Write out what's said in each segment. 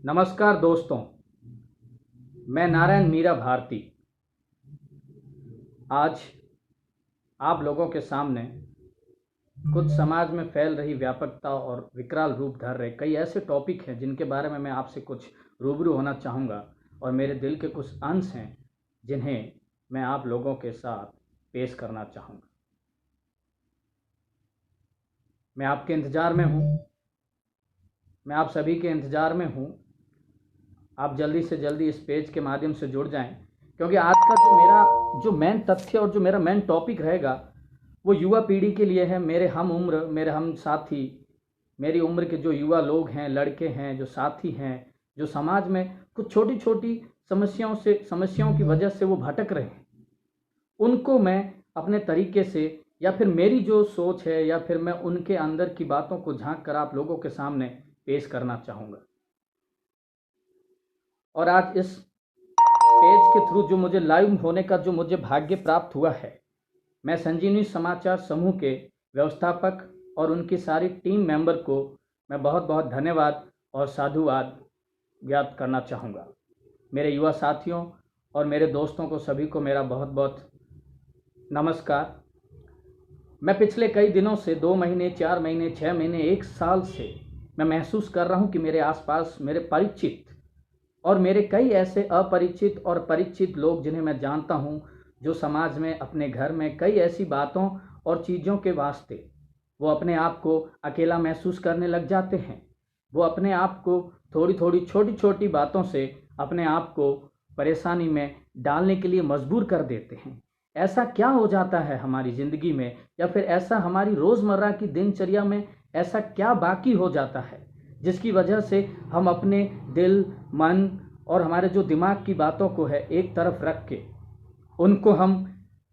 नमस्कार दोस्तों, मैं नारायण मीरा भारती आज आप लोगों के सामने कुछ समाज में फैल रही व्यापकता और विकराल रूप धर रहे कई ऐसे टॉपिक हैं जिनके बारे में मैं आपसे कुछ रूबरू होना चाहूँगा और मेरे दिल के कुछ अंश हैं जिन्हें मैं आप लोगों के साथ पेश करना चाहूँगा। मैं आपके इंतज़ार में हूँ, मैं आप सभी के इंतज़ार में हूँ। आप जल्दी से जल्दी इस पेज के माध्यम से जुड़ जाएं, क्योंकि आज का जो मेन तथ्य और जो मेरा मेन टॉपिक रहेगा वो युवा पीढ़ी के लिए है। मेरे हम उम्र, मेरे हम साथी, मेरी उम्र के जो युवा लोग हैं, लड़के हैं, जो साथी हैं, जो समाज में कुछ छोटी छोटी समस्याओं की वजह से वो भटक रहे हैं, उनको मैं अपने तरीके से या फिर मेरी जो सोच है या फिर मैं उनके अंदर की बातों को झांक कर आप लोगों के सामने पेश करना चाहूँगा। और आज इस पेज के थ्रू जो मुझे लाइव होने का जो मुझे भाग्य प्राप्त हुआ है, मैं संजीवनी समाचार समूह के व्यवस्थापक और उनकी सारी टीम मेंबर को मैं बहुत बहुत धन्यवाद और साधुवाद ज्ञात करना चाहूँगा। मेरे युवा साथियों और मेरे दोस्तों को सभी को मेरा बहुत बहुत नमस्कार। मैं पिछले कई दिनों से 2 महीने, 4 महीने, 6 महीने, 1 साल से मैं महसूस कर रहा हूँ कि मेरे आसपास मेरे परिचित और मेरे कई ऐसे अपरिचित और परिचित लोग जिन्हें मैं जानता हूं, जो समाज में अपने घर में कई ऐसी बातों और चीज़ों के वास्ते वो अपने आप को अकेला महसूस करने लग जाते हैं। वो अपने आप को थोड़ी थोड़ी छोटी छोटी बातों से अपने आप को परेशानी में डालने के लिए मजबूर कर देते हैं। ऐसा क्या हो जाता है हमारी ज़िंदगी में, या फिर ऐसा हमारी रोज़मर्रा की दिनचर्या में ऐसा क्या बाकी हो जाता है जिसकी वजह से हम अपने दिल, मन और हमारे जो दिमाग की बातों को है एक तरफ रख के उनको हम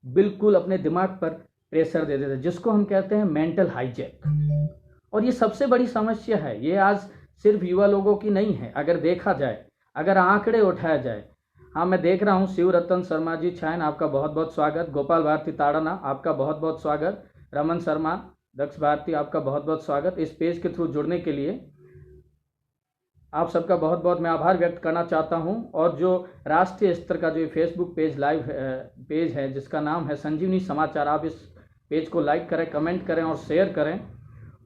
बिल्कुल अपने दिमाग पर प्रेशर दे देते हैं, जिसको हम कहते हैं मेंटल हाईजैक। और ये सबसे बड़ी समस्या है। ये आज सिर्फ युवा लोगों की नहीं है। अगर देखा जाए, अगर आंकड़े उठाया जाए, हाँ, मैं देख रहा हूँ शिव रतन शर्मा जी छायन, आपका बहुत बहुत स्वागत। गोपाल भारती ताड़ाना, आपका बहुत बहुत स्वागत। रमन शर्मा, दक्ष भारती, आपका बहुत बहुत स्वागत। इस पेज के थ्रू जुड़ने के लिए आप सबका बहुत बहुत मैं आभार व्यक्त करना चाहता हूं। और जो राष्ट्रीय स्तर का जो फेसबुक पेज लाइव पेज है जिसका नाम है संजीवनी समाचार, आप इस पेज को लाइक करें, कमेंट करें और शेयर करें।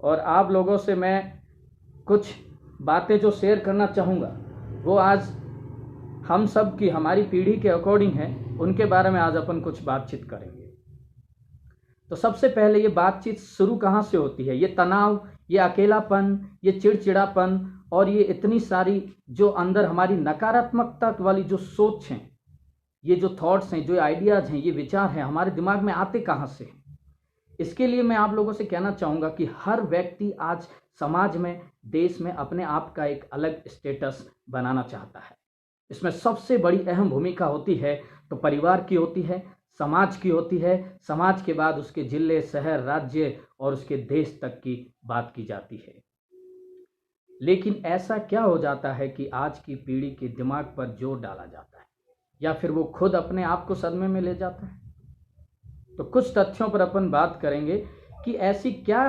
और आप लोगों से मैं कुछ बातें जो शेयर करना चाहूँगा वो आज हम सब की, हमारी पीढ़ी के अकॉर्डिंग है, उनके बारे में आज अपन कुछ बातचीत करेंगे। तो सबसे पहले ये बातचीत शुरू कहाँ से होती है? ये तनाव, ये अकेलापन, ये चिड़चिड़ापन और ये इतनी सारी जो अंदर हमारी नकारात्मकता वाली जो सोच हैं, ये जो थॉट्स हैं, जो आइडियाज़ हैं, ये विचार हैं, हमारे दिमाग में आते कहाँ से हैं? इसके लिए मैं आप लोगों से कहना चाहूँगा कि हर व्यक्ति आज समाज में, देश में अपने आप का एक अलग स्टेटस बनाना चाहता है। इसमें सबसे बड़ी अहम भूमिका होती है तो परिवार की होती है, समाज की होती है। समाज के बाद उसके जिले, शहर, राज्य और उसके देश तक की बात की जाती है। लेकिन ऐसा क्या हो जाता है कि आज की पीढ़ी के दिमाग पर जोर डाला जाता है या फिर वो खुद अपने आप को सदमे में ले जाता है? तो कुछ तथ्यों पर अपन बात करेंगे कि ऐसी क्या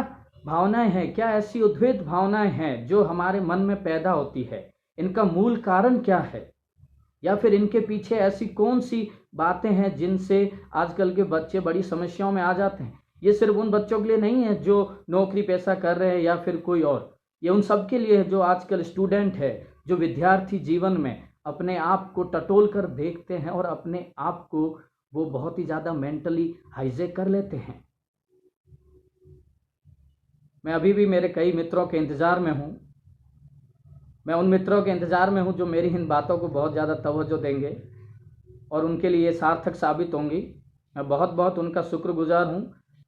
भावनाएं हैं, क्या ऐसी उद्वेग भावनाएं हैं जो हमारे मन में पैदा होती है, इनका मूल कारण क्या है, या फिर इनके पीछे ऐसी कौन सी बातें हैं जिनसे आजकल के बच्चे बड़ी समस्याओं में आ जाते हैं। ये सिर्फ उन बच्चों के लिए नहीं है जो नौकरी पेशा कर रहे हैं या फिर कोई और, ये उन सब के लिए है जो आजकल स्टूडेंट है, जो विद्यार्थी जीवन में अपने आप को टटोल कर देखते हैं और अपने आप को वो बहुत ही ज़्यादा मेंटली हाईजैक कर लेते हैं। मैं अभी भी मेरे कई मित्रों के इंतज़ार में हूँ। मैं उन मित्रों के इंतज़ार में हूँ जो मेरी इन बातों को बहुत ज़्यादा तवज्जो देंगे और उनके लिए सार्थक साबित होंगी। मैं बहुत बहुत उनका शुक्रगुजार हूँ।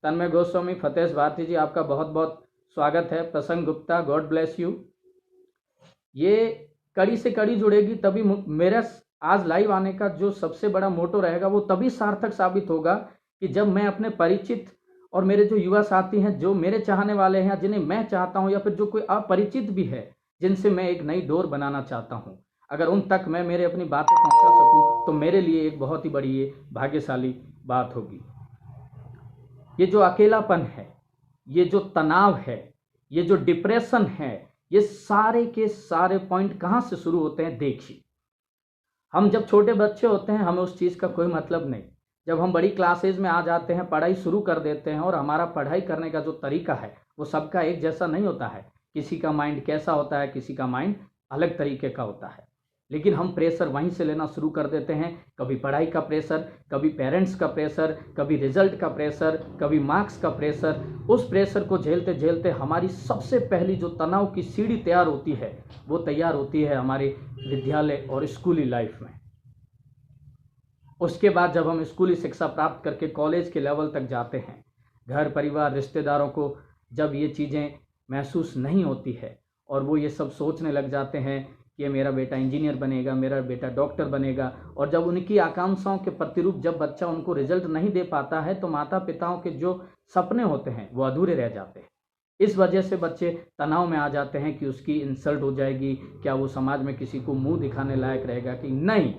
तन्मय गोस्वामी, फतेश भारती जी, आपका बहुत बहुत स्वागत है। प्रसन्न गुप्ता, गॉड ब्लेस यू। ये कड़ी से कड़ी जुड़ेगी तभी मेरा आज लाइव आने का जो सबसे बड़ा मोटो रहेगा वो तभी सार्थक साबित होगा कि जब मैं अपने परिचित और मेरे जो युवा साथी हैं, जो मेरे चाहने वाले हैं, जिन्हें मैं चाहता हूं, या फिर जो कोई अपरिचित भी है जिनसे मैं एक नई डोर बनाना चाहता हूं, अगर उन तक मैं मेरे अपनी बातें पहुंचा सकूं तो मेरे लिए एक बहुत ही बड़ी ये भाग्यशाली बात होगी। ये जो अकेलापन है, ये जो तनाव है, ये जो डिप्रेशन है, ये सारे के सारे पॉइंट कहाँ से शुरू होते हैं देखिए। हम जब छोटे बच्चे होते हैं हमें उस चीज़ का कोई मतलब नहीं। जब हम बड़ी क्लासेज में आ जाते हैं, पढ़ाई शुरू कर देते हैं, और हमारा पढ़ाई करने का जो तरीका है वो सबका एक जैसा नहीं होता है। किसी का माइंड कैसा होता है, किसी का माइंड अलग तरीके का होता है। लेकिन हम प्रेशर वहीं से लेना शुरू कर देते हैं। कभी पढ़ाई का प्रेशर, कभी पेरेंट्स का प्रेशर, कभी रिजल्ट का प्रेशर, कभी मार्क्स का प्रेशर। उस प्रेशर को झेलते झेलते हमारी सबसे पहली जो तनाव की सीढ़ी तैयार होती है वो तैयार होती है हमारे विद्यालय और स्कूली लाइफ में। उसके बाद जब हम स्कूली शिक्षा प्राप्त करके कॉलेज के लेवल तक जाते हैं, घर परिवार रिश्तेदारों को जब ये चीज़ें महसूस नहीं होती है और वो ये सब सोचने लग जाते हैं कि मेरा बेटा इंजीनियर बनेगा, मेरा बेटा डॉक्टर बनेगा, और जब उनकी आकांक्षाओं के प्रतिरूप जब बच्चा उनको रिजल्ट नहीं दे पाता है तो माता पिताओं के जो सपने होते हैं वो अधूरे रह जाते हैं। इस वजह से बच्चे तनाव में आ जाते हैं कि उसकी इंसल्ट हो जाएगी, क्या वो समाज में किसी को मुंह दिखाने लायक रहेगा कि नहीं।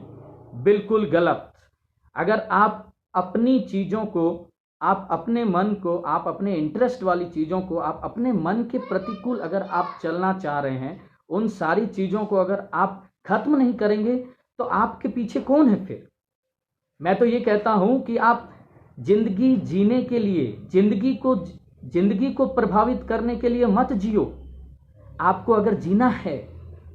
बिल्कुल गलत। अगर आप अपनी चीज़ों को, आप अपने मन को, आप अपने इंटरेस्ट वाली चीज़ों को, आप अपने मन के प्रतिकूल अगर आप चलना चाह रहे हैं, उन सारी चीज़ों को अगर आप खत्म नहीं करेंगे तो आपके पीछे कौन है फिर। मैं तो ये कहता हूं कि आप जिंदगी जीने के लिए, जिंदगी को प्रभावित करने के लिए मत जियो। आपको अगर जीना है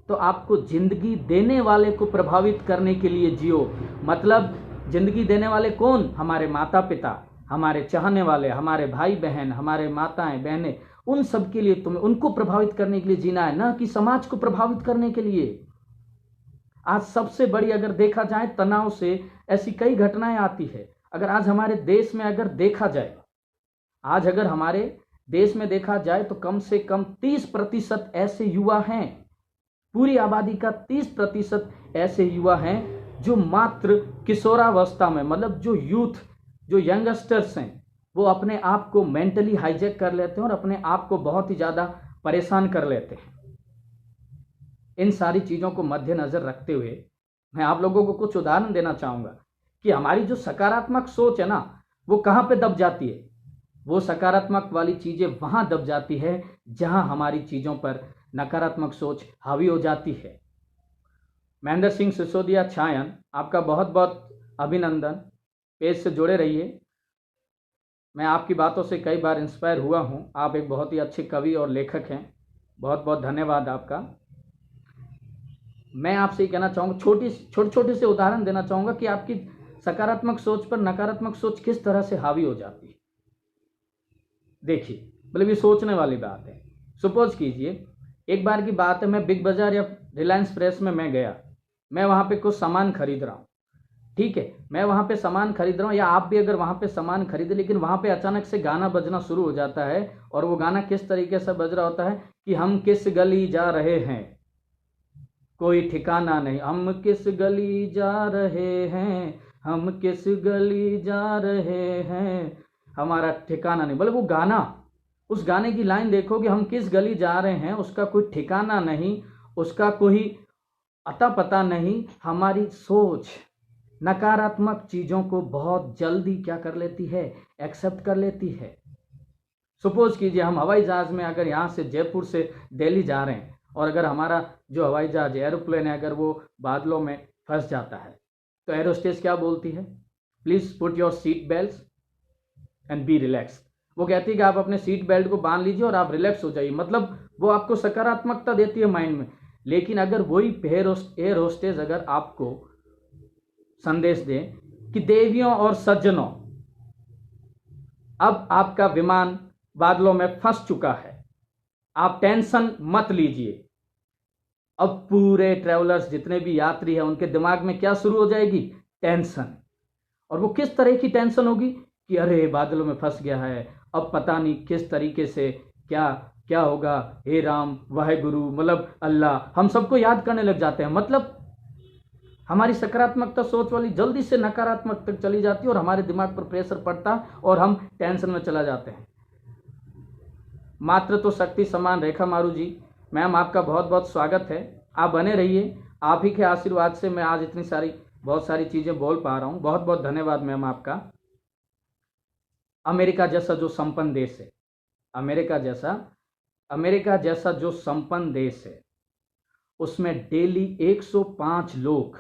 तो आपको जिंदगी देने वाले को प्रभावित करने के लिए जियो। मतलब जिंदगी देने वाले कौन? हमारे माता पिता, हमारे चाहने वाले, हमारे भाई बहन, हमारे माताएं बहनें, उन सब के लिए तुम्हें उनको प्रभावित करने के लिए जीना है, ना कि समाज को प्रभावित करने के लिए। आज सबसे बड़ी अगर देखा जाए तनाव से ऐसी कई घटनाएं आती है। अगर आज हमारे देश में अगर देखा जाए, आज अगर हमारे देश में देखा जाए तो कम से कम 30% ऐसे युवा हैं, पूरी आबादी का 30% ऐसे युवा हैं जो मात्र किशोरावस्था में, मतलब जो यूथ, जो यंगस्टर्स हैं, वो अपने आप को मेंटली हाईजैक कर लेते हैं और अपने आप को बहुत ही ज़्यादा परेशान कर लेते हैं। इन सारी चीज़ों को मद्देनज़र रखते हुए मैं आप लोगों को कुछ उदाहरण देना चाहूँगा कि हमारी जो सकारात्मक सोच है ना, वो कहाँ पे दब जाती है। वो सकारात्मक वाली चीज़ें वहाँ दब जाती है जहाँ हमारी चीज़ों पर नकारात्मक सोच हावी हो जाती है। महेंद्र सिंह सिसोदिया छायन, आपका बहुत बहुत अभिनंदन। पेज से जुड़े रहिए। मैं आपकी बातों से कई बार इंस्पायर हुआ हूँ। आप एक बहुत ही अच्छे कवि और लेखक हैं। बहुत बहुत धन्यवाद आपका। मैं आपसे ये कहना चाहूँगा, छोटे छोटे से उदाहरण देना चाहूँगा कि आपकी सकारात्मक सोच पर नकारात्मक सोच किस तरह से हावी हो जाती है। देखिए, मतलब ये सोचने वाली बात है। सपोज कीजिए, एक बार की बात है, मैं बिग बाजार या रिलायंस फ्रेश में मैं गया, मैं वहाँ पे कुछ सामान खरीद रहा हूँ। ठीक है, मैं वहाँ पे सामान खरीद रहा हूँ, या आप भी अगर वहाँ पे सामान खरीदे, लेकिन वहाँ पे अचानक से गाना बजना शुरू हो जाता है। और वो गाना किस तरीके से बज रहा होता है कि हम किस गली जा रहे हैं, कोई ठिकाना नहीं, हम किस गली जा रहे हैं, हम किस गली जा रहे हैं, हमारा ठिकाना नहीं। मतलब वो गाना, उस गाने की लाइन देखो कि हम किस गली जा रहे हैं, उसका कोई ठिकाना नहीं, उसका कोई अता पता नहीं। हमारी सोच नकारात्मक चीज़ों को बहुत जल्दी क्या कर लेती है, एक्सेप्ट कर लेती है। सपोज कीजिए, हम हवाई जहाज़ में अगर यहाँ से जयपुर से दिल्ली जा रहे हैं, और अगर हमारा जो हवाई जहाज एरोप्लेन है अगर वो बादलों में फंस जाता है, तो एरोस्टेस क्या बोलती है? Please put your seat belt and be relax. वो कहती है कि आप अपने सीट बेल्ट को बांध लीजिए और आप रिलैक्स हो जाइए। मतलब वो आपको सकारात्मकता देती है माइंड में। लेकिन अगर वही एयर होस्टेस अगर आपको संदेश दे कि देवियों और सज्जनों, अब आपका विमान बादलों में फंस चुका है, आप टेंशन मत लीजिए। अब पूरे ट्रैवलर्स जितने भी यात्री हैं उनके दिमाग में क्या शुरू हो जाएगी? टेंशन। और वो किस तरह की टेंशन होगी कि अरे बादलों में फंस गया है, अब पता नहीं किस तरीके से क्या क्या होगा, हे राम वाहे गुरु, मतलब अल्लाह, हम सबको याद करने लग जाते हैं। मतलब हमारी सकारात्मकता सोच वाली जल्दी से नकारात्मक तक चली जाती है और हमारे दिमाग पर प्रेशर पड़ता और हम टेंशन में चला जाते हैं। मात्र तो शक्ति समान रेखा मारू जी, मैम आपका बहुत बहुत स्वागत है। आप बने रहिए, आप ही के आशीर्वाद से मैं आज इतनी सारी बहुत सारी चीज़ें बोल पा रहा हूँ। बहुत बहुत धन्यवाद मैम आपका। अमेरिका जैसा जो संपन्न देश है, अमेरिका जैसा अमेरिका जैसा जो संपन्न देश है उसमें डेली 105 लोग,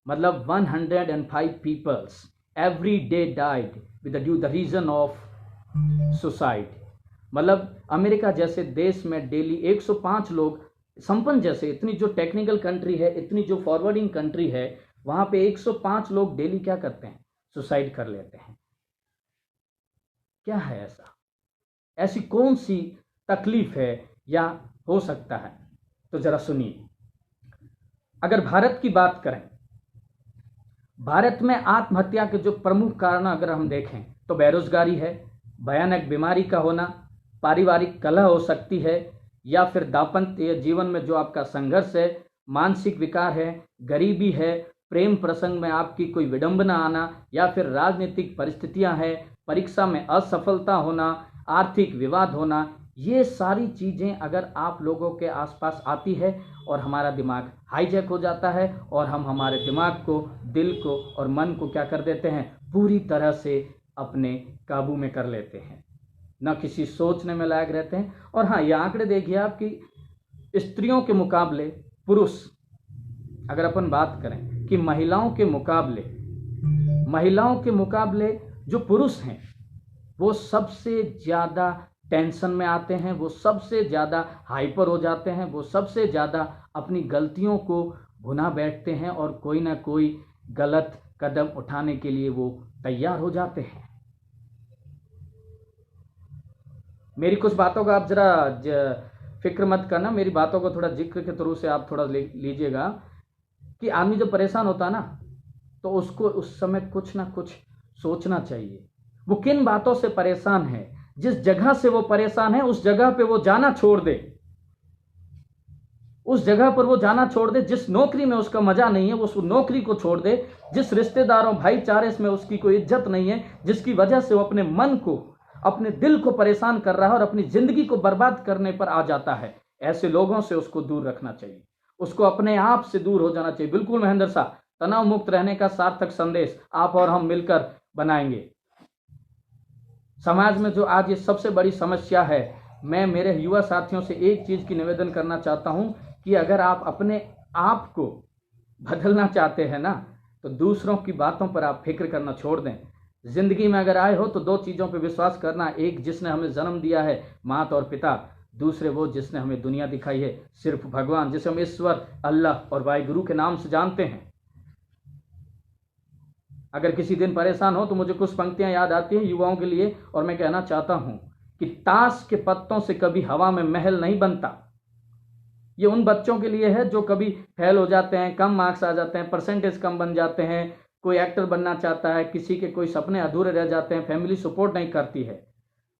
मतलब 105 peoples every day died with due the reason of suicide. मतलब अमेरिका जैसे देश में डेली 105 लोग, संपन्न जैसे इतनी जो टेक्निकल कंट्री है, इतनी जो फॉरवर्डिंग कंट्री है, वहां पे 105 लोग डेली क्या करते हैं? सुसाइड कर लेते हैं। क्या है ऐसा? ऐसी कौन सी तकलीफ है या हो सकता है? तो जरा सुनिए। अगर भारत की बात करें, भारत में आत्महत्या के जो प्रमुख कारण अगर हम देखें तो बेरोजगारी है, भयानक बीमारी का होना, पारिवारिक कलह हो सकती है, या फिर दाम्पत्य जीवन में जो आपका संघर्ष है, मानसिक विकार है, गरीबी है, प्रेम प्रसंग में आपकी कोई विडंबना आना, या फिर राजनीतिक परिस्थितियां हैं, परीक्षा में असफलता होना, आर्थिक विवाद होना। ये सारी चीज़ें अगर आप लोगों के आसपास आती है और हमारा दिमाग हाईजैक हो जाता है और हम हमारे दिमाग को, दिल को और मन को क्या कर देते हैं? पूरी तरह से अपने काबू में कर लेते हैं, न किसी सोचने में लायक रहते हैं। और हाँ, ये आंकड़े देखिए आपकी स्त्रियों के मुकाबले पुरुष, अगर अपन बात करें कि महिलाओं के मुकाबले जो पुरुष हैं वो सबसे ज़्यादा टेंशन में आते हैं, वो सबसे ज़्यादा हाइपर हो जाते हैं, वो सबसे ज़्यादा अपनी गलतियों को भुना बैठते हैं और कोई ना कोई गलत कदम उठाने के लिए वो तैयार हो जाते हैं। मेरी कुछ बातों का आप जरा फिक्र मत करना, मेरी बातों को थोड़ा जिक्र के थ्रू से आप थोड़ा लीजिएगा कि आदमी जब परेशान होता है ना तो उसको उस समय कुछ ना कुछ सोचना चाहिए। वो किन बातों से परेशान है, जिस जगह से वो परेशान है उस जगह पे वो जाना छोड़ दे, उस जगह पर वो जाना छोड़ दे। जिस नौकरी में उसका मजा नहीं है वो उस नौकरी को छोड़ दे। जिस रिश्तेदारों भाईचारे में उसकी कोई इज्जत नहीं है, जिसकी वजह से वो अपने मन को, अपने दिल को परेशान कर रहा है और अपनी जिंदगी को बर्बाद करने पर आ जाता है, ऐसे लोगों से उसको दूर रखना चाहिए, उसको अपने आप से दूर हो जाना चाहिए। बिल्कुल महेंद्र साहब, तनाव मुक्त रहने का सार्थक संदेश आप और हम मिलकर बनाएंगे। समाज में जो आज ये सबसे बड़ी समस्या है, मैं मेरे युवा साथियों से एक चीज की निवेदन करना चाहता हूं कि अगर आप अपने आप को बदलना चाहते हैं ना तो दूसरों की बातों पर आप फिक्र करना छोड़ दें। जिंदगी में अगर आए हो तो दो चीजों पर विश्वास करना, एक जिसने हमें जन्म दिया है, माता और पिता, दूसरे वो जिसने हमें दुनिया दिखाई है, सिर्फ भगवान, जिसे हम ईश्वर, अल्लाह और वाहिगुरु के नाम से जानते हैं। अगर किसी दिन परेशान हो तो मुझे कुछ पंक्तियां याद आती हैं युवाओं के लिए, और मैं कहना चाहता हूं कि ताश के पत्तों से कभी हवा में महल नहीं बनता। ये उन बच्चों के लिए है जो कभी फेल हो जाते हैं, कम मार्क्स आ जाते हैं, परसेंटेज कम बन जाते हैं, कोई एक्टर बनना चाहता है, किसी के कोई सपने अधूरे रह जाते हैं, फैमिली सपोर्ट नहीं करती है।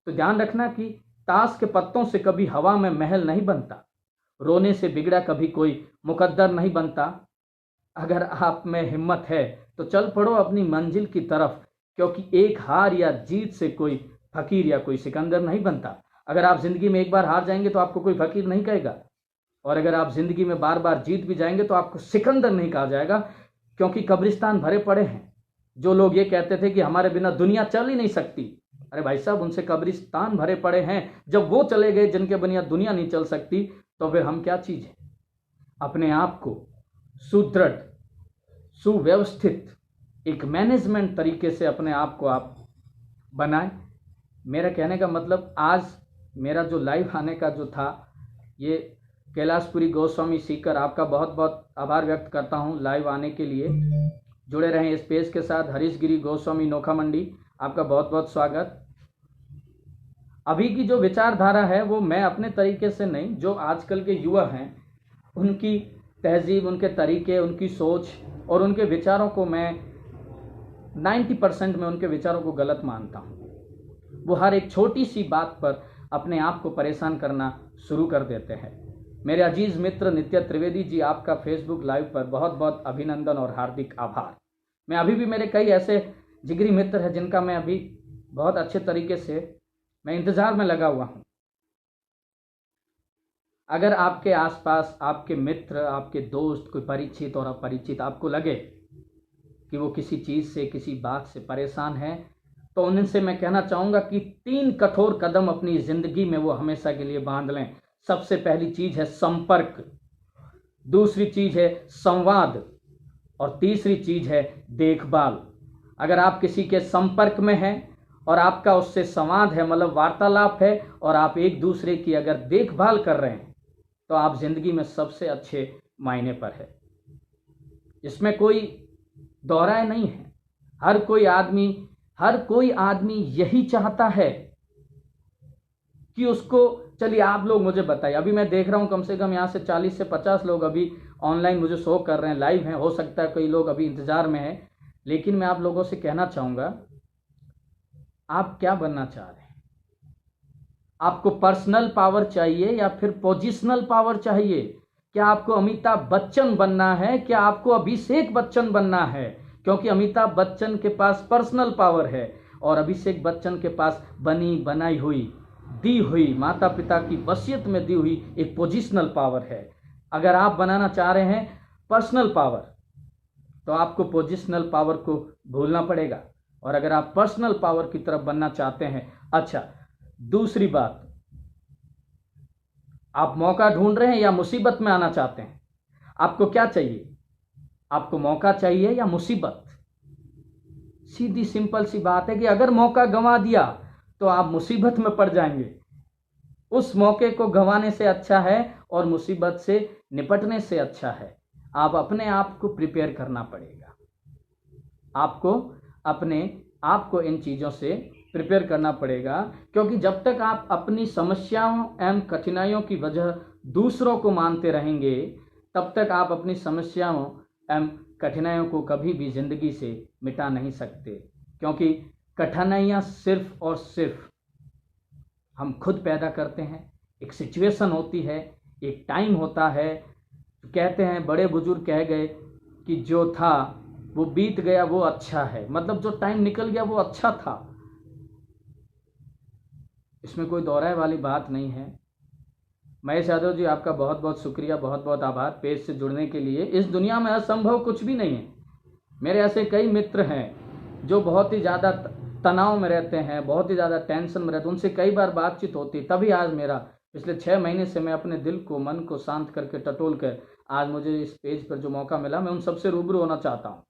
तो ध्यान रखना कि ताश के पत्तों से कभी हवा में महल नहीं बनता, रोने से बिगड़ा कभी कोई मुकद्दर नहीं बनता। अगर आप में हिम्मत है तो चल पड़ो अपनी मंजिल की तरफ, क्योंकि एक हार या जीत से कोई फकीर या कोई सिकंदर नहीं बनता। अगर आप जिंदगी में एक बार हार जाएंगे तो आपको कोई फकीर नहीं कहेगा, और अगर आप जिंदगी में बार बार जीत भी जाएंगे तो आपको सिकंदर नहीं कहा जाएगा, क्योंकि कब्रिस्तान भरे पड़े हैं। जो लोग ये कहते थे कि हमारे बिना दुनिया चल ही नहीं सकती, अरे भाई साहब, उनसे कब्रिस्तान भरे पड़े हैं। जब वो चले गए जिनके बिना दुनिया नहीं चल सकती, तो फिर हम क्या चीज है? अपने आप को सुदृढ़, सुव्यवस्थित एक मैनेजमेंट तरीके से अपने आप को आप बनाएं। मेरा कहने का मतलब, आज मेरा जो लाइव आने का जो था, ये कैलाशपुरी गोस्वामी सीकर, आपका बहुत बहुत आभार व्यक्त करता हूं लाइव आने के लिए। जुड़े रहें इस पेज के साथ। हरीश गिरी गोस्वामी, नोखा मंडी, आपका बहुत बहुत स्वागत। अभी की जो विचारधारा है वो मैं अपने तरीके से नहीं, जो आजकल के युवा हैं उनकी तहजीब, उनके तरीके, उनकी सोच और उनके विचारों को मैं 90% में उनके विचारों को गलत मानता हूँ। वो हर एक छोटी सी बात पर अपने आप को परेशान करना शुरू कर देते हैं। मेरे अजीज मित्र नित्य त्रिवेदी जी, आपका फेसबुक लाइव पर बहुत बहुत अभिनंदन और हार्दिक आभार। मैं अभी भी, मेरे कई ऐसे जिगरी मित्र हैं जिनका मैं अभी बहुत अच्छे तरीके से मैं इंतजार में लगा हुआ हूँ। अगर आपके आसपास आपके मित्र, आपके दोस्त, कोई परिचित और अपरिचित आपको लगे कि वो किसी चीज़ से, किसी बात से परेशान है, तो उनसे मैं कहना चाहूँगा कि 3 कठोर कदम अपनी ज़िंदगी में वो हमेशा के लिए बांध लें। सबसे पहली चीज है संपर्क, दूसरी चीज है संवाद और तीसरी चीज है देखभाल। अगर आप किसी के संपर्क में हैं और आपका उससे संवाद है, मतलब वार्तालाप है, और आप एक दूसरे की अगर देखभाल कर रहे हैं, तो आप जिंदगी में सबसे अच्छे मायने पर है। इसमें कोई दोहराए नहीं है। हर कोई आदमी यही चाहता है कि उसको, चलिए आप लोग मुझे बताइए, अभी मैं देख रहा हूं कम से कम यहां से 40 से 50 लोग अभी ऑनलाइन मुझे शो कर रहे हैं, लाइव हैं। हो सकता है कई लोग अभी इंतजार में हैं, लेकिन मैं आप लोगों से कहना चाहूंगा, आप क्या बनना चाह रहे हैं? आपको पर्सनल पावर चाहिए या फिर पोजिशनल पावर चाहिए? क्या आपको अमिताभ बच्चन बनना है? क्या आपको अभिषेक बच्चन बनना है? क्योंकि अमिताभ बच्चन के पास पर्सनल पावर है और अभिषेक बच्चन के पास बनी बनाई हुई, दी हुई, माता पिता की वसीयत में दी हुई एक पोजिशनल पावर है। अगर आप बनाना चाह रहे हैं पर्सनल पावर, तो आपको पोजिशनल पावर को भूलना पड़ेगा। और अगर आप पर्सनल पावर की तरफ बनना चाहते हैं, अच्छा, दूसरी बात, आप मौका ढूंढ रहे हैं या मुसीबत में आना चाहते हैं? आपको क्या चाहिए? आपको मौका चाहिए या मुसीबत? सीधी सिंपल सी बात है कि अगर मौका गंवा दिया तो आप मुसीबत में पड़ जाएंगे। उस मौके को गंवाने से अच्छा है और मुसीबत से निपटने से अच्छा है आप अपने आप को प्रिपेयर करना पड़ेगा। आपको अपने आप को इन चीज़ों से प्रिपेयर करना पड़ेगा, क्योंकि जब तक आप अपनी समस्याओं एवं कठिनाइयों की वजह दूसरों को मानते रहेंगे, तब तक आप अपनी समस्याओं एवं कठिनाइयों को कभी भी जिंदगी से मिटा नहीं सकते। क्योंकि कठिनाइयाँ सिर्फ और सिर्फ हम खुद पैदा करते हैं। एक सिचुएशन होती है, एक टाइम होता है। कहते हैं, बड़े बुजुर्ग कह गए कि जो था वो बीत गया वो अच्छा है, मतलब जो टाइम निकल गया वो अच्छा था। इसमें कोई दोहराए वाली बात नहीं है। महेश यादव जी, आपका बहुत बहुत शुक्रिया, बहुत बहुत आभार पेज से जुड़ने के लिए। इस दुनिया में असंभव कुछ भी नहीं है। मेरे ऐसे कई मित्र हैं जो बहुत ही ज़्यादा तनाव में रहते हैं, बहुत ही ज़्यादा टेंशन में रहते हैं, उनसे कई बार बातचीत होती, तभी आज मेरा पिछले 6 महीने से मैं अपने दिल को, मन को शांत करके टटोल कर आज मुझे इस पेज पर जो मौका मिला, मैं उन सबसे रूबरू होना चाहता हूँ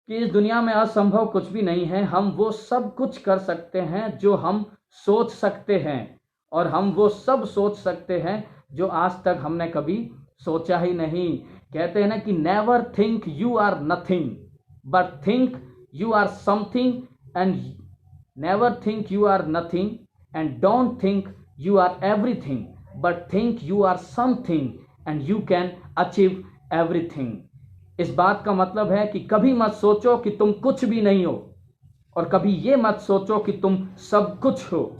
कि इस दुनिया में असंभव कुछ भी नहीं है। हम वो सब कुछ कर सकते हैं जो हम सोच सकते हैं, और हम वो सब सोच सकते हैं जो आज तक हमने कभी सोचा ही नहीं। कहते हैं ना कि never think you are nothing but think you are something, and never think you are nothing and don't think you are everything but think you are something and you can achieve everything. इस बात का मतलब है कि कभी मत सोचो कि तुम कुछ भी नहीं हो, और कभी ये मत सोचो कि तुम सब कुछ हो,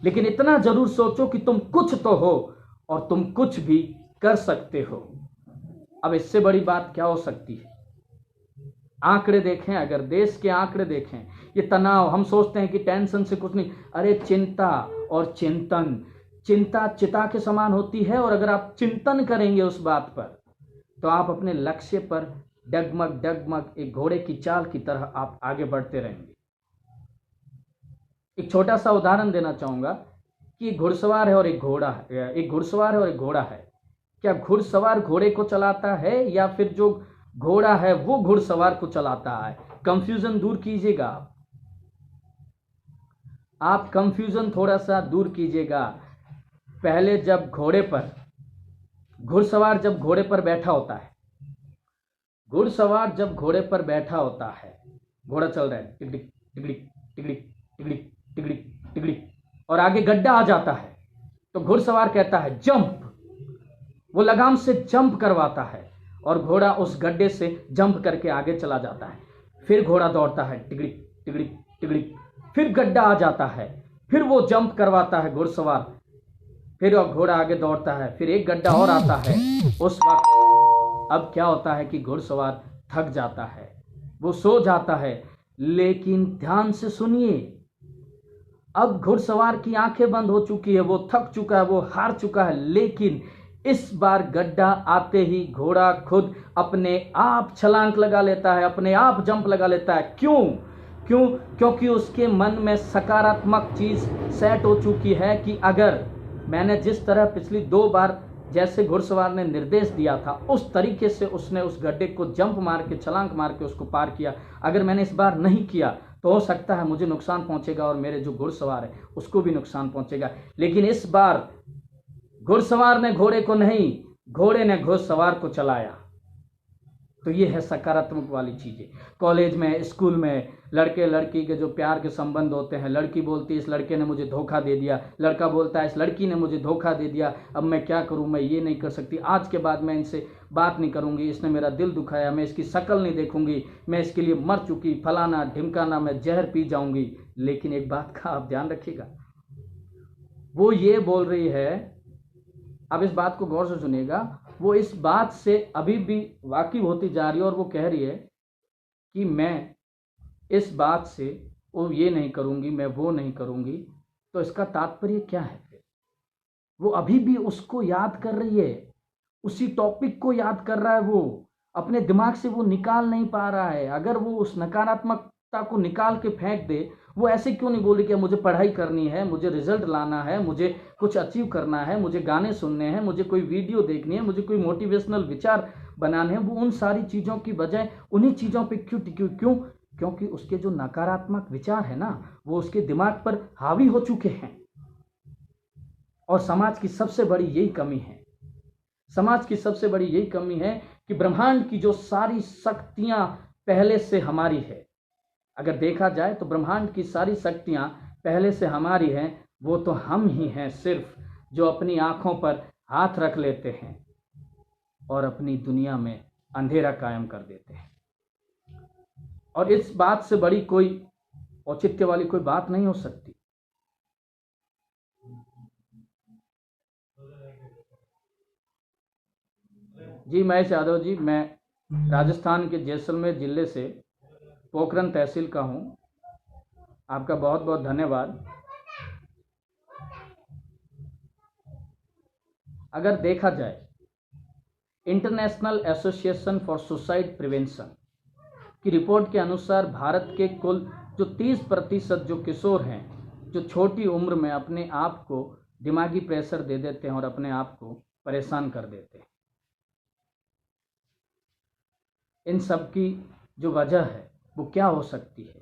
लेकिन इतना जरूर सोचो कि तुम कुछ तो हो और तुम कुछ भी कर सकते हो। अब इससे बड़ी बात क्या हो सकती है? आंकड़े देखें, अगर देश के आंकड़े देखें, ये तनाव, हम सोचते हैं कि टेंशन से कुछ नहीं, अरे चिंता और चिंतन, चिंता चिता के समान होती है, और अगर आप चिंतन करेंगे उस बात पर, तो आप अपने लक्ष्य पर डगमग डगमग एक घोड़े की चाल की तरह आप आगे बढ़ते रहेंगे। एक छोटा सा उदाहरण देना चाहूंगा कि घुड़सवार है और एक घोड़ा है, एक घुड़सवार है और एक घोड़ा है। क्या घुड़सवार घोड़े को चलाता है या फिर जो घोड़ा है वो घुड़सवार को चलाता है? कंफ्यूजन दूर कीजिएगा, आप कंफ्यूजन थोड़ा सा दूर कीजिएगा। पहले जब घुड़सवार जब घोड़े पर बैठा होता है, घुड़सवार जब घोड़े पर बैठा होता है, घोड़ा चल रहा है, टिकड़िक टिकड़िक टिकड़िक टिकड़िक टिकड़िक टिकड़िक, और आगे गड्ढा आ जाता है, तो घुड़सवार कहता है जंप, वो लगाम से जंप करवाता है और घोड़ा उस गड्ढे से जंप करके आगे चला जाता है। फिर घोड़ा दौड़ता है, टिकड़िक टिकड़िक टिकड़िक, फिर गड्ढा आ जाता है, फिर वो जंप करवाता है घुड़सवार, फिर घोड़ा आगे दौड़ता है, फिर एक गड्ढा और आता है। उस वक्त अब क्या होता है कि घुड़सवार थक जाता है, वो सो जाता है। लेकिन ध्यान से सुनिए, अब घुड़सवार की आंखें बंद हो चुकी है, वो थक चुका है, वो हार चुका है, लेकिन इस बार गड्ढा आते ही घोड़ा खुद अपने आप छलांग लगा लेता है, अपने आप जंप लगा लेता है। क्योंकि उसके मन में सकारात्मक चीज सेट हो चुकी है कि अगर मैंने जिस तरह पिछली 2 बार जैसे घुड़सवार ने निर्देश दिया था उस तरीके से उसने उस गड्ढे को जंप मार के, छलांग मार के उसको पार किया। अगर मैंने इस बार नहीं किया तो हो सकता है मुझे नुकसान पहुंचेगा और मेरे जो घुड़सवार है उसको भी नुकसान पहुंचेगा। लेकिन इस बार घुड़सवार ने घोड़े को नहीं, घोड़े ने घुड़सवार को चलाया। तो ये है सकारात्मक वाली चीजें। कॉलेज में, स्कूल में लड़के लड़की के जो प्यार के संबंध होते हैं, लड़की बोलती है इस लड़के ने मुझे धोखा दे दिया, लड़का बोलता है इस लड़की ने मुझे धोखा दे दिया, अब मैं क्या करूं, मैं ये नहीं कर सकती, आज के बाद मैं इनसे बात नहीं करूंगी, इसने मेरा दिल दुखाया, मैं इसकी शक्ल नहीं देखूंगी, मैं इसके लिए मर चुकी, फलाना ढिमकाना, मैं जहर पी जाऊंगी। लेकिन एक बात का आप ध्यान रखिएगा, वो ये बोल रही है, अब इस बात को गौर से सुनिएगा, वो इस बात से अभी भी वाकिफ होती जा रही है और वो कह रही है कि मैं इस बात से वो ये नहीं करूंगी, मैं वो नहीं करूंगी। तो इसका तात्पर्य क्या है? फिर वो अभी भी उसको याद कर रही है, उसी टॉपिक को याद कर रहा है, वो अपने दिमाग से वो निकाल नहीं पा रहा है। अगर वो उस नकारात्मकता को निकाल के फेंक दे, वो ऐसे क्यों नहीं बोली कि मुझे पढ़ाई करनी है, मुझे रिजल्ट लाना है, मुझे कुछ अचीव करना है, मुझे गाने सुनने हैं, मुझे कोई वीडियो देखनी है, मुझे कोई मोटिवेशनल विचार बनाने हैं। वो उन सारी चीज़ों की बजाय उन्हीं चीज़ों पे क्यों टिकी? क्यों? क्योंकि उसके जो नकारात्मक विचार है ना, वो उसके दिमाग पर हावी हो चुके हैं। और समाज की सबसे बड़ी यही कमी है, समाज की सबसे बड़ी यही कमी है कि ब्रह्मांड की जो सारी शक्तियां पहले से हमारी है, अगर देखा जाए तो ब्रह्मांड की सारी शक्तियां पहले से हमारी हैं, वो तो हम ही हैं सिर्फ जो अपनी आंखों पर हाथ रख लेते हैं और अपनी दुनिया में अंधेरा कायम कर देते हैं। और इस बात से बड़ी कोई औचित्य वाली कोई बात नहीं हो सकती। जी महेश यादव जी, मैं राजस्थान के जैसलमेर जिले से पोखरन तहसील का हूं। आपका बहुत बहुत धन्यवाद। अगर देखा जाए, international association for suicide prevention की रिपोर्ट के अनुसार भारत के कुल जो 30% जो किशोर हैं, जो छोटी उम्र में अपने आप को दिमागी प्रेशर दे देते हैं और अपने आप को परेशान कर देते हैं। इन सब की जो वजह है वो क्या हो सकती है?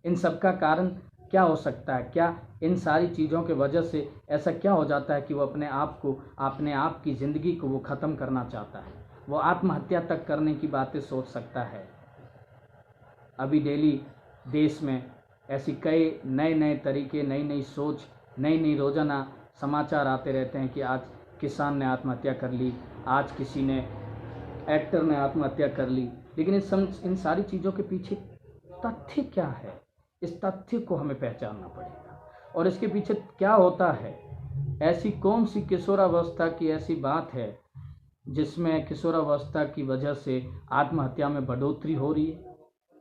इन सब का कारण क्या हो सकता है? क्या इन सारी चीज़ों के वजह से ऐसा क्या हो जाता है कि वो अपने आप की ज़िंदगी को वो ख़त्म करना चाहता है, वो आत्महत्या तक करने की बातें सोच सकता है? अभी डेली देश में ऐसी कई नए नए तरीके, नई नई सोच, नई नई रोज़ाना समाचार आते रहते हैं कि आज किसान ने आत्महत्या कर ली, आज किसी ने एक्टर ने आत्महत्या कर ली। लेकिन इन सारी चीज़ों के पीछे तथ्य क्या है? इस तथ्य को हमें पहचानना पड़ेगा। और इसके पीछे क्या होता है? ऐसी कौन सी किशोरावस्था की ऐसी बात है जिसमें किशोरावस्था की वजह से आत्महत्या में बढ़ोतरी हो रही है?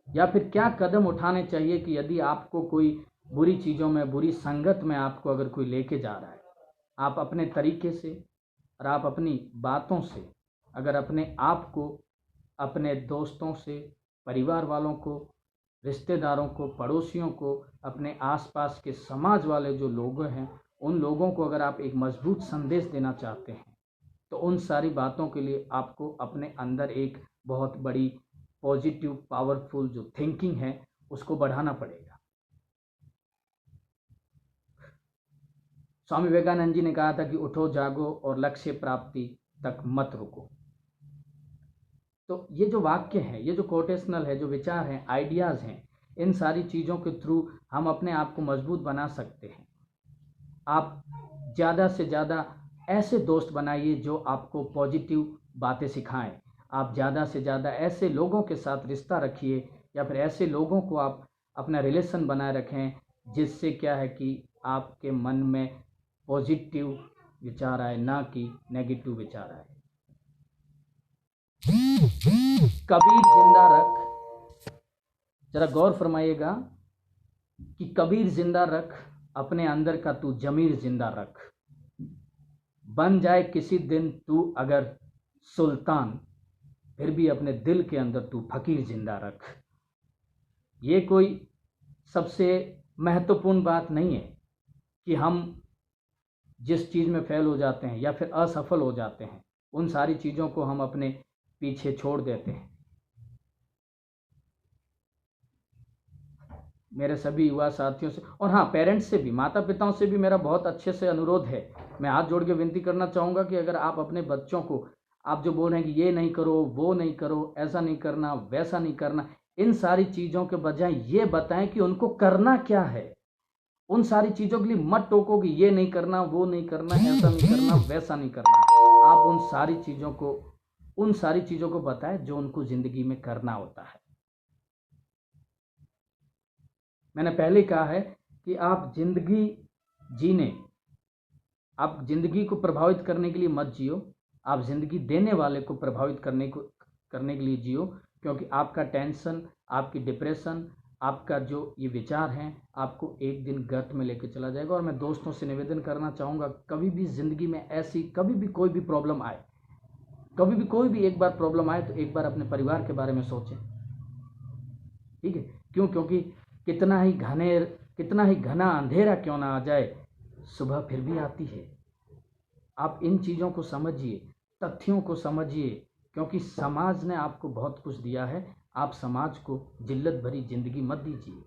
या फिर क्या कदम उठाने चाहिए कि यदि आपको कोई बुरी चीज़ों में, बुरी संगत में आपको अगर कोई लेके जा रहा है, आप अपने तरीके से और आप अपनी बातों से अगर अपने आप को, अपने दोस्तों से, परिवार वालों को, रिश्तेदारों को, पड़ोसियों को, अपने आसपास के समाज वाले जो लोग हैं, उन लोगों को अगर आप एक मजबूत संदेश देना चाहते हैं, तो उन सारी बातों के लिए आपको अपने अंदर एक बहुत बड़ी पॉजिटिव, पावरफुल जो थिंकिंग है उसको बढ़ाना पड़ेगा। स्वामी विवेकानंद जी ने कहा था कि उठो, जागो और लक्ष्य प्राप्ति तक मत रुको। तो ये जो वाक्य हैं, ये जो कोटेशनल है, जो विचार हैं, आइडियाज़ हैं, इन सारी चीज़ों के थ्रू हम अपने आप को मजबूत बना सकते हैं। आप ज़्यादा से ज़्यादा ऐसे दोस्त बनाइए जो आपको पॉजिटिव बातें सिखाएं। आप ज़्यादा से ज़्यादा ऐसे लोगों के साथ रिश्ता रखिए, या फिर ऐसे लोगों को आप अपना रिलेशन बनाए रखें जिससे क्या है कि आपके मन में पॉजिटिव विचार आए, ना कि नेगेटिव विचार आए। कबीर जिंदा रख, जरा गौर फरमाइएगा कि कबीर जिंदा रख, अपने अंदर का तू जमीर जिंदा रख, बन जाए किसी दिन तू अगर सुल्तान, फिर भी अपने दिल के अंदर तू फकीर जिंदा रख। ये कोई सबसे महत्वपूर्ण बात नहीं है कि हम जिस चीज़ में फेल हो जाते हैं या फिर असफल हो जाते हैं, उन सारी चीज़ों को हम अपने पीछे छोड़ देते हैं। मेरे सभी युवा साथियों से और हाँ, पेरेंट्स से भी, माता पिताओं से भी मेरा बहुत अच्छे से अनुरोध है। मैं हाथ जोड़ के विनती करना चाहूँगा कि अगर आप अपने बच्चों को, आप जो बोल रहे हैं कि ये नहीं करो, वो नहीं करो, ऐसा नहीं करना, वैसा नहीं करना, इन सारी चीज़ों के बजाय ये बताएं कि उनको करना क्या है। उन सारी चीज़ों के लिए मत टोको कि ये नहीं करना, वो नहीं करना, ऐसा नहीं करना, वैसा नहीं करना। आप उन सारी चीज़ों को बताएं जो उनको ज़िंदगी में करना होता है। मैंने पहले कहा है कि आप ज़िंदगी को प्रभावित करने के लिए मत जियो, आप ज़िंदगी देने वाले को प्रभावित करने के लिए जियो, क्योंकि आपका टेंशन, आपकी डिप्रेशन, आपका जो ये विचार हैं, आपको एक दिन गर्त में लेके चला जाएगा। और मैं दोस्तों से निवेदन करना चाहूँगा, कभी भी ज़िंदगी में ऐसी कभी भी कोई भी प्रॉब्लम आए, कभी भी कोई भी एक बार प्रॉब्लम आए, तो एक बार अपने परिवार के बारे में सोचें। ठीक है? क्योंकि कितना ही घना अंधेरा क्यों ना आ जाए, सुबह फिर भी आती है। आप इन चीज़ों को समझिए, तथ्यों को समझिए, क्योंकि समाज ने आपको बहुत कुछ दिया है। आप समाज को जिल्लत भरी ज़िंदगी मत दीजिए।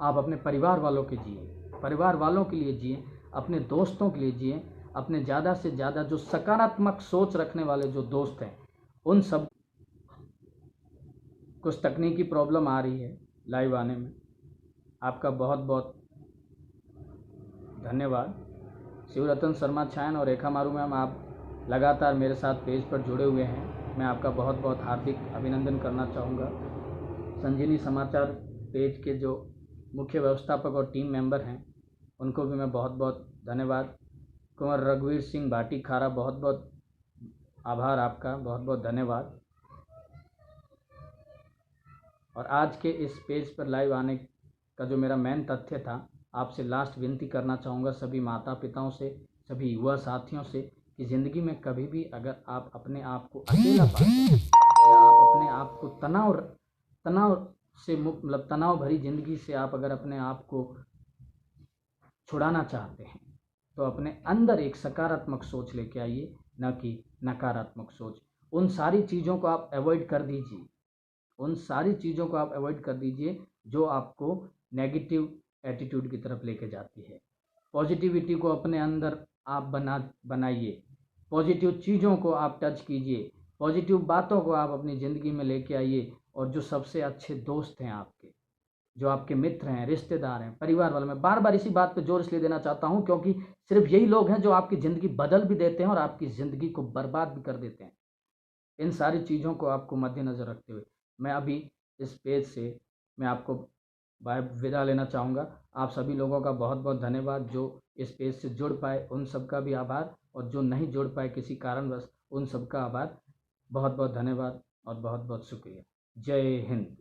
आप अपने परिवार वालों के लिए जिए, अपने दोस्तों के लिए जिए, अपने ज़्यादा से ज़्यादा जो सकारात्मक सोच रखने वाले जो दोस्त हैं, उन सब। कुछ तकनीकी प्रॉब्लम आ रही है लाइव आने में, आपका बहुत बहुत धन्यवाद। शिवरतन शर्मा छायन और रेखा मारू मैम, आप लगातार मेरे साथ पेज पर जुड़े हुए हैं, मैं आपका बहुत बहुत हार्दिक अभिनंदन करना चाहूँगा। संजीवनी समाचार पेज के जो मुख्य व्यवस्थापक और टीम मेंबर हैं, उनको भी मैं बहुत बहुत धन्यवाद। कुंवर रघुवीर सिंह भाटी खारा, बहुत बहुत आभार आपका, बहुत बहुत धन्यवाद। और आज के इस पेज पर लाइव आने का जो मेरा मेन तथ्य था, आपसे लास्ट विनती करना चाहूँगा सभी माता पिताओं से, सभी युवा साथियों से, कि ज़िंदगी में कभी भी अगर आप अपने आप को अकेला पाते हैं या आप अपने आप को तनाव भरी ज़िंदगी से आप अगर अपने आप को छुड़ाना चाहते हैं, तो अपने अंदर एक सकारात्मक सोच लेके आइए, न कि नकारात्मक सोच। उन सारी चीज़ों को आप अवॉइड कर दीजिए जो आपको नेगेटिव एटीट्यूड की तरफ लेके जाती है। पॉजिटिविटी को अपने अंदर आप बनाइए, पॉजिटिव चीज़ों को आप टच कीजिए, पॉजिटिव बातों को आप अपनी ज़िंदगी में लेके आइए। और जो सबसे अच्छे दोस्त हैं आपके, जो आपके मित्र हैं, रिश्तेदार हैं, परिवार वाले, मैं बार बार इसी बात पे जोर इसलिए देना चाहता हूँ क्योंकि सिर्फ यही लोग हैं जो आपकी ज़िंदगी बदल भी देते हैं और आपकी ज़िंदगी को बर्बाद भी कर देते हैं। इन सारी चीज़ों को आपको मद्देनज़र रखते हुए मैं अभी इस पेज से मैं आपको विदा लेना चाहूँगा। आप सभी लोगों का बहुत बहुत धन्यवाद, जो इस पेज से जुड़ पाए उन सब का भी आभार, और जो नहीं जुड़ पाए किसी कारणवश, उन सब का आभार। बहुत बहुत धन्यवाद और बहुत बहुत शुक्रिया। जय हिंद।